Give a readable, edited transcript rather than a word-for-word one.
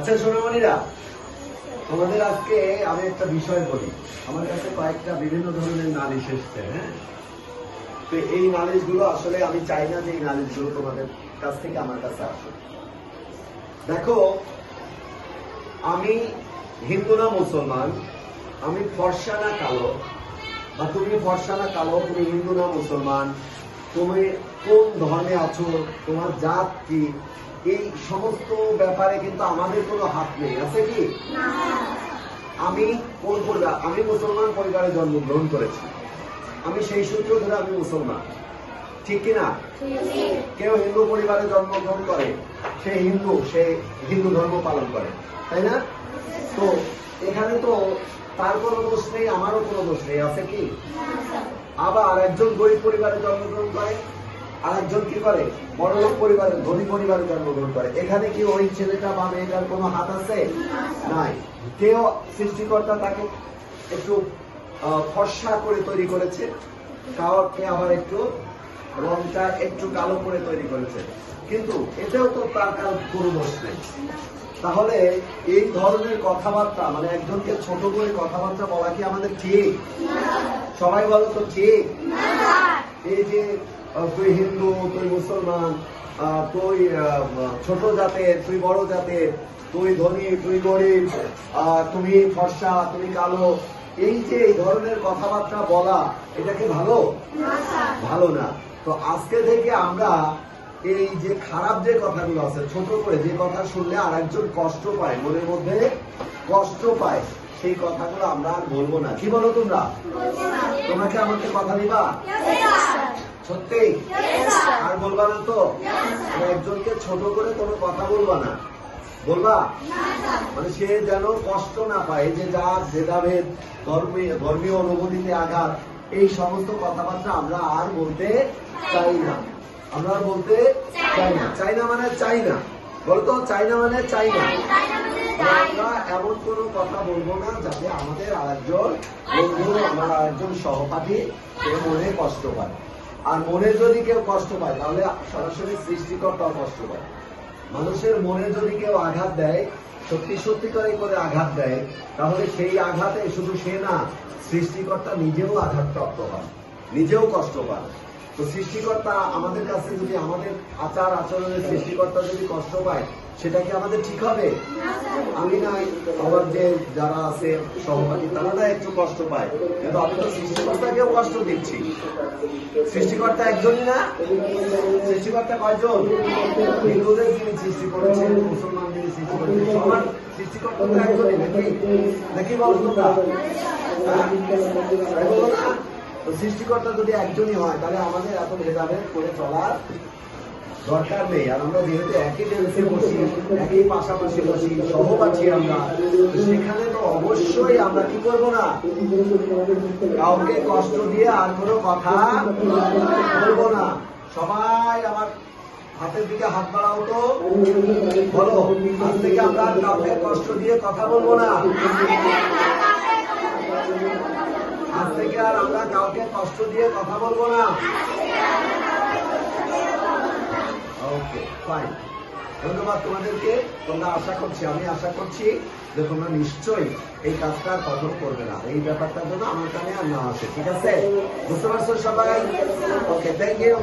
আচ্ছা সোনামণিরা, তোমাদের আজকে আমি একটা বিষয় বলি। আমার কাছে কয়েকটা বিভিন্ন ধরনের নালিশ এসছে। হ্যাঁ, তো এই নালিশগুলো আসলে আমি চাই না যে এই নালিশগুলো তোমাদের কাছ থেকে আমার কাছে আসে। দেখো, আমি হিন্দু না মুসলমান, আমি ফর্সা না কালো, বা তুমি ফর্সা না কালো, তুমি হিন্দু না মুসলমান, তুমি কোন ধর্মে আছো, তোমার জাত কি, এই সমস্ত ব্যাপারে কিন্তু আমাদের কোনো হাত নেই। আছে কি? আমি কোন পরিবার, আমি মুসলমান পরিবারে জন্মগ্রহণ করেছি, আমি সেই সূত্র ধরে আমি মুসলমান, ঠিক কিনা? কেউ হিন্দু পরিবারে জন্মগ্রহণ করে, সে হিন্দু ধর্ম পালন করে, তাই না? তো এখানে তো তার কোনো দোষ নেই, আমারও কোনো দোষ নেই। আছে কি? আবার একজন গরিব পরিবারে জন্মগ্রহণ করে, আর একজন কি করে, বড়লোক পরিবারে, ধনী পরিবারে জন্মগ্রহণ করে। এখানে কি ওই ছেলেটা বা মেয়েটার কোনো হাত আছে? নাই। কেউ সৃষ্টিকর্তা তাকে একটু ফর্সা করে তৈরি করেছে, কাউকে আবার একটু রংটা একটু কালো করে তৈরি করেছে, কিন্তু এতেও তো তার কোনো দোষ নেই। তাহলে এই ধরনের কথাবার্তা, মানে একজনকে ছোট করে কথাবার্তা বলা কি আমাদের ঠিক? সবাই বলো তো ঠিক? এই যে তুই হিন্দু, তুই মুসলমান, তুই ছোট জাতের, তুই বড় জাতের, তুই ধনী, তুই গরিব, তুমি ফর্সা, তুমি কালো, এই যে এই ধরনের কথাবার্তা বলা, এটা কি ভালো? ভালো না। তো আজকে থেকে আমরা এই যে খারাপ যে কথাগুলো আছে, ছোট করে যে কথা শুনলে আর একজন কষ্ট পায়, মনের মধ্যে কষ্ট পায়, সেই কথাগুলো আমরা আর বলবো না। কি বলো তোমরা? তোমাকে আমাকে কথা দিবা? সত্যি? আর বলবা না তো? একজনকে ছোট করে কোনো কথা বলবা না, বলবা? মানে সে যেন কষ্ট না পায়, যে যার ভেদাভেদ, ধর্মীয় অনুভূতিতে আঘাত, এই সমস্ত কথাবার্তা আমরা আর বলতে চাই না। আমরা আর বলতে চাই না। চাই না মানে চাই না, বলতো? চাই না মানে চাই না। আমরা এমন কোনো কথা বলবো না যাতে আমাদের আরেকজন বন্ধু, আমার আরেকজন সহপাঠী সে মনে কষ্ট পায়। আর মনে যদি কেউ কষ্ট পায়, তাহলে সরাসরি সৃষ্টিকর্তাও কষ্ট পায়। মানুষের মনে যদি কেউ আঘাত দেয়, সত্যি সত্যি করে আঘাত দেয়, তাহলে সেই আঘাতে শুধু সে না, সৃষ্টিকর্তা নিজেও আঘাতপ্রাপ্ত হয়, নিজেও কষ্ট পায়। তো সৃষ্টিকর্তা আমাদের কাছে যদি, আমাদের আচার আচরণের সৃষ্টিকর্তা যদি কষ্ট পায়, সেটা কি আমাদের ঠিক হবে? আমি নাই, আমার যে যারা আছে সহপাঠী, তারা না একটু কষ্ট পায়, কিন্তু আমি তো সৃষ্টিকর্তাকেও কষ্ট দিচ্ছি। সৃষ্টিকর্তা একজনই না? সৃষ্টিকর্তা কয়জন? হিন্দুদের যিনি সৃষ্টি করেছেন, মুসলমান যিনি সৃষ্টি করেছেন, সবার সৃষ্টিকর্তা তো একজনই, নাকি? নাকি বলো তোমরা? বলো না? তো সৃষ্টিকর্তা যদি একজনই হয়, তাহলে আমাদের এত ভেদাভেদ করে চলার দরকার নেই। আর আমরা যেহেতু একই ডেস্কে বসি, একই পাশাপাশি বসি, সহপাঠী আমরা, সেখানে তো অবশ্যই আমরা কি করবো না, কাউকে কষ্ট দিয়ে আর কোনো কথা বলবো না। সবাই আমার হাতের দিকে হাত বাড়াও তো, বলো, আজ থেকে আমরা কাউকে কষ্ট দিয়ে কথা বলবো না। আজ থেকে আর আমরা কাউকে কষ্ট দিয়ে কথা বলবো না। ওকে, ফাইন। ধন্যবাদ তোমাদেরকে। তোমরা আমি আশা করছি যে তোমরা নিশ্চয়ই এই কাজটা কখনো করবে না। এই ব্যাপারটার জন্য আমার কানে আর না আসে। ঠিক আছে? বুঝতে পারছো সবাই? ওকে, থ্যাংক ইউ।